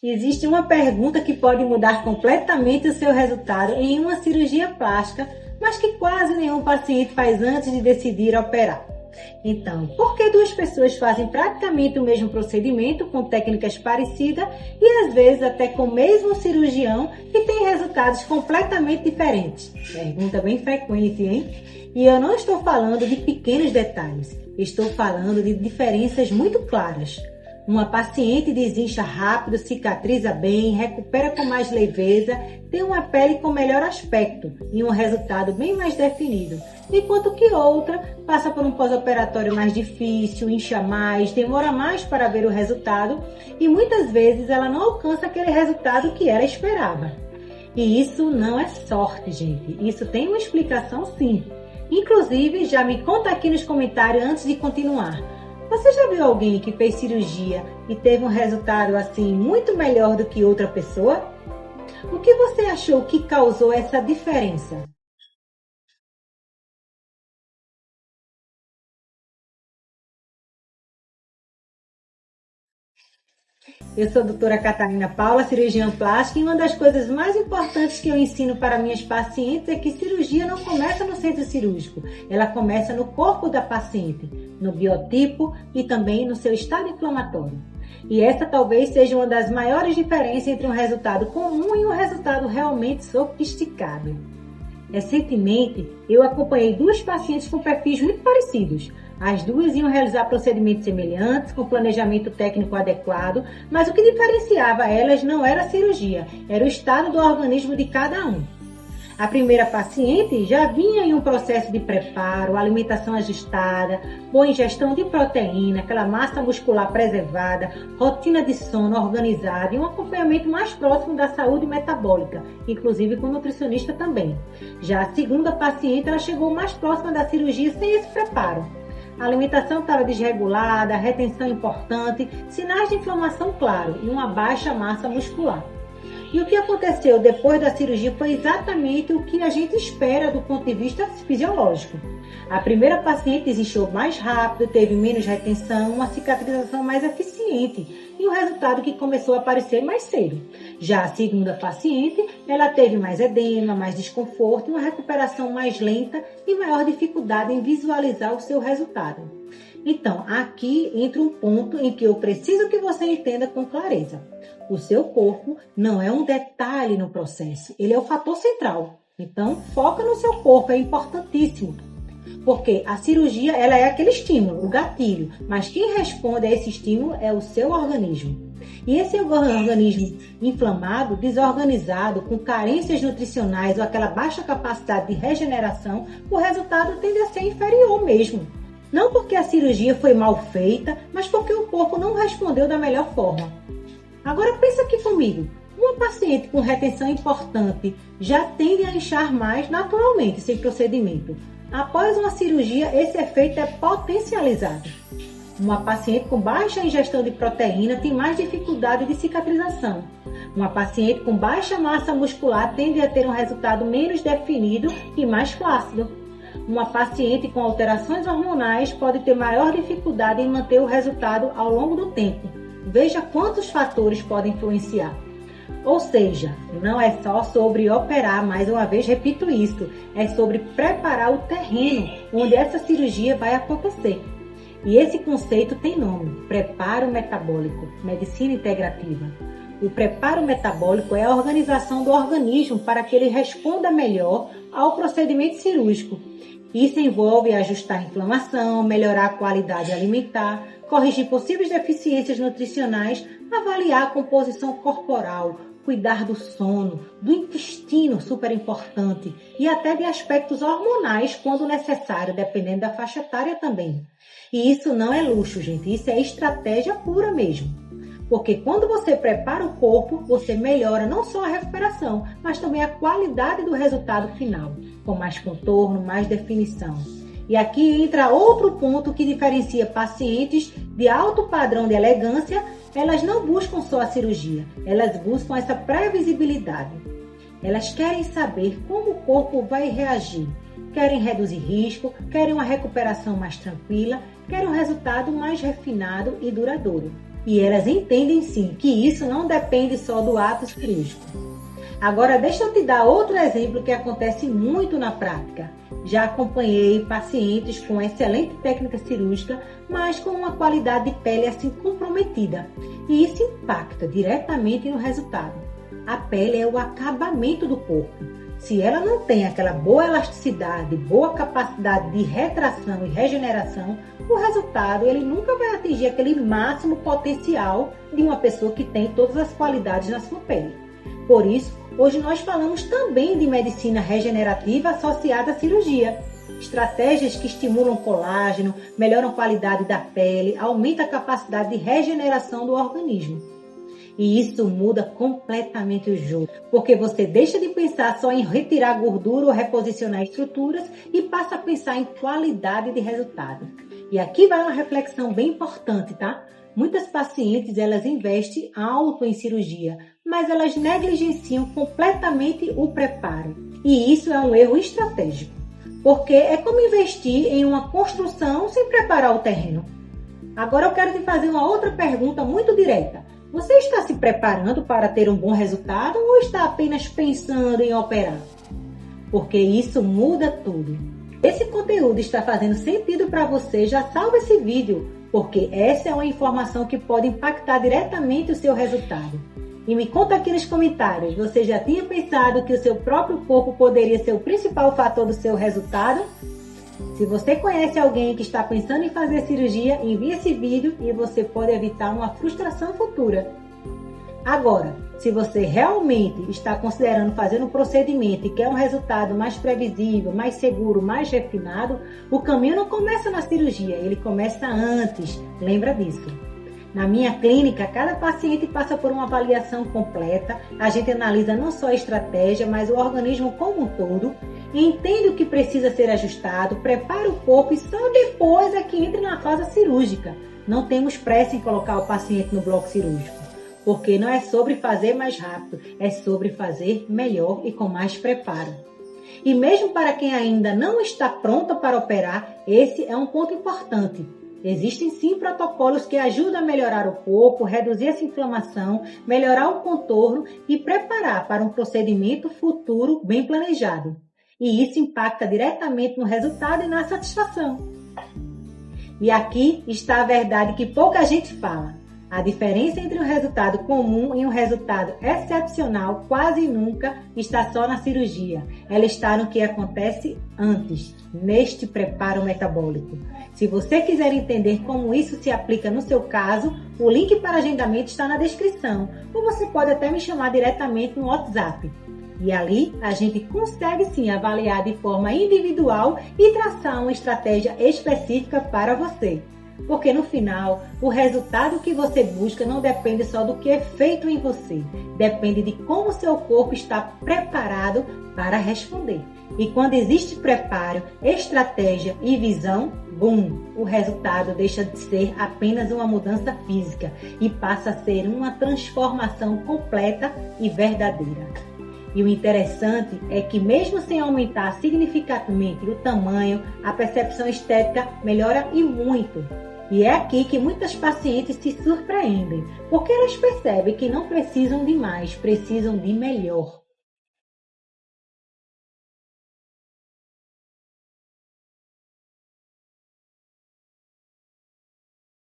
Existe uma pergunta que pode mudar completamente o seu resultado em uma cirurgia plástica, mas que quase nenhum paciente faz antes de decidir operar. Então, por que duas pessoas fazem praticamente o mesmo procedimento com técnicas parecidas e às vezes até com o mesmo cirurgião e têm resultados completamente diferentes? Pergunta bem frequente, hein? E eu não estou falando de pequenos detalhes, estou falando de diferenças muito claras. Uma paciente desincha rápido, cicatriza bem, recupera com mais leveza, tem uma pele com melhor aspecto e um resultado bem mais definido, enquanto que outra passa por um pós-operatório mais difícil, incha mais, demora mais para ver o resultado e muitas vezes ela não alcança aquele resultado que ela esperava. E isso não é sorte, gente, isso tem uma explicação sim. Inclusive, já me conta aqui nos comentários antes de continuar. Você já viu alguém que fez cirurgia e teve um resultado assim muito melhor do que outra pessoa? O que você achou que causou essa diferença? Eu sou a doutora Catarina Paula, cirurgiã plástica, e uma das coisas mais importantes que eu ensino para minhas pacientes é que cirurgia não começa no centro cirúrgico, ela começa no corpo da paciente, no biotipo e também no seu estado inflamatório. E essa talvez seja uma das maiores diferenças entre um resultado comum e um resultado realmente sofisticado. Recentemente, eu acompanhei duas pacientes com perfis muito parecidos. As duas iam realizar procedimentos semelhantes, com planejamento técnico adequado, mas o que diferenciava elas não era a cirurgia, era o estado do organismo de cada um. A primeira paciente já vinha em um processo de preparo, alimentação ajustada, boa ingestão de proteína, aquela massa muscular preservada, rotina de sono organizada e um acompanhamento mais próximo da saúde metabólica, inclusive com nutricionista também. Já a segunda paciente, ela chegou mais próxima da cirurgia sem esse preparo. A alimentação estava desregulada, a retenção importante, sinais de inflamação claro e uma baixa massa muscular. E o que aconteceu depois da cirurgia foi exatamente o que a gente espera do ponto de vista fisiológico. A primeira paciente desinchou mais rápido, teve menos retenção, uma cicatrização mais eficiente e um resultado que começou a aparecer mais cedo. Já a segunda paciente, ela teve mais edema, mais desconforto, uma recuperação mais lenta e maior dificuldade em visualizar o seu resultado. Então, aqui entra um ponto em que eu preciso que você entenda com clareza. O seu corpo não é um detalhe no processo, ele é o fator central. Então, foca no seu corpo, é importantíssimo. Porque a cirurgia, ela é aquele estímulo, o gatilho, mas quem responde a esse estímulo é o seu organismo. E esse organismo inflamado, desorganizado, com carências nutricionais ou aquela baixa capacidade de regeneração, o resultado tende a ser inferior mesmo. Não porque a cirurgia foi mal feita, mas porque o corpo não respondeu da melhor forma. Agora pensa aqui comigo, uma paciente com retenção importante já tende a inchar mais naturalmente sem procedimento. Após uma cirurgia, esse efeito é potencializado. Uma paciente com baixa ingestão de proteína tem mais dificuldade de cicatrização. Uma paciente com baixa massa muscular tende a ter um resultado menos definido e mais flácido. Uma paciente com alterações hormonais pode ter maior dificuldade em manter o resultado ao longo do tempo. Veja quantos fatores podem influenciar. Ou seja, não é só sobre operar, mais uma vez repito isso, é sobre preparar o terreno onde essa cirurgia vai acontecer. E esse conceito tem nome, preparo metabólico, medicina integrativa. O preparo metabólico é a organização do organismo para que ele responda melhor ao procedimento cirúrgico. Isso envolve ajustar a inflamação, melhorar a qualidade alimentar, corrigir possíveis deficiências nutricionais, avaliar a composição corporal, cuidar do sono, do intestino, super importante, e até de aspectos hormonais, quando necessário, dependendo da faixa etária também. E isso não é luxo, gente, isso é estratégia pura mesmo. Porque quando você prepara o corpo, você melhora não só a recuperação, mas também a qualidade do resultado final, com mais contorno, mais definição. E aqui entra outro ponto que diferencia pacientes de alto padrão de elegância. Elas não buscam só a cirurgia, elas buscam essa previsibilidade. Elas querem saber como o corpo vai reagir. Querem reduzir risco, querem uma recuperação mais tranquila, querem um resultado mais refinado e duradouro. e elas entendem sim que isso não depende só do ato cirúrgico. Agora deixa eu te dar outro exemplo que acontece muito na prática. Já acompanhei pacientes com excelente técnica cirúrgica, mas com uma qualidade de pele assim comprometida. E isso impacta diretamente no resultado. A pele é o acabamento do corpo. Se ela não tem aquela boa elasticidade, boa capacidade de retração e regeneração, o resultado ele nunca vai atingir aquele máximo potencial de uma pessoa que tem todas as qualidades na sua pele. Por isso, hoje nós falamos também de medicina regenerativa associada à cirurgia. Estratégias que estimulam colágeno, melhoram a qualidade da pele, aumentam a capacidade de regeneração do organismo. E isso muda completamente o jogo, porque você deixa de pensar só em retirar gordura ou reposicionar estruturas e passa a pensar em qualidade de resultado. E aqui vai uma reflexão bem importante, tá? Muitas pacientes, elas investem alto em cirurgia, mas elas negligenciam completamente o preparo. E isso é um erro estratégico, porque é como investir em uma construção sem preparar o terreno. Agora eu quero te fazer uma outra pergunta muito direta. Você está se preparando para ter um bom resultado ou está apenas pensando em operar? Porque isso muda tudo. Esse conteúdo está fazendo sentido para você, já salva esse vídeo, porque essa é uma informação que pode impactar diretamente o seu resultado. E me conta aqui nos comentários, você já tinha pensado que o seu próprio corpo poderia ser o principal fator do seu resultado? Se você conhece alguém que está pensando em fazer cirurgia, envie esse vídeo e você pode evitar uma frustração futura. Agora, se você realmente está considerando fazer um procedimento e quer um resultado mais previsível, mais seguro, mais refinado, o caminho não começa na cirurgia, ele começa antes. Lembra disso. Na minha clínica, cada paciente passa por uma avaliação completa. A gente analisa não só a estratégia, mas o organismo como um todo, entende o que precisa ser ajustado, prepara o corpo e só depois é que entra na fase cirúrgica. Não temos pressa em colocar o paciente no bloco cirúrgico, porque não é sobre fazer mais rápido, é sobre fazer melhor e com mais preparo. E mesmo para quem ainda não está pronta para operar, esse é um ponto importante. Existem sim protocolos que ajudam a melhorar o corpo, reduzir essa inflamação, melhorar o contorno e preparar para um procedimento futuro bem planejado. E isso impacta diretamente no resultado e na satisfação. E aqui está a verdade que pouca gente fala. A diferença entre um resultado comum e um resultado excepcional quase nunca está só na cirurgia. Ela está no que acontece antes, neste preparo metabólico. Se você quiser entender como isso se aplica no seu caso, o link para agendamento está na descrição. Ou você pode até me chamar diretamente no WhatsApp. E ali a gente consegue sim avaliar de forma individual e traçar uma estratégia específica para você. Porque no final, o resultado que você busca não depende só do que é feito em você, depende de como seu corpo está preparado para responder. E quando existe preparo, estratégia e visão, o resultado deixa de ser apenas uma mudança física e passa a ser uma transformação completa e verdadeira. E o interessante é que mesmo sem aumentar significativamente o tamanho, a percepção estética melhora e muito. E é aqui que muitas pacientes se surpreendem, porque elas percebem que não precisam de mais, precisam de melhor.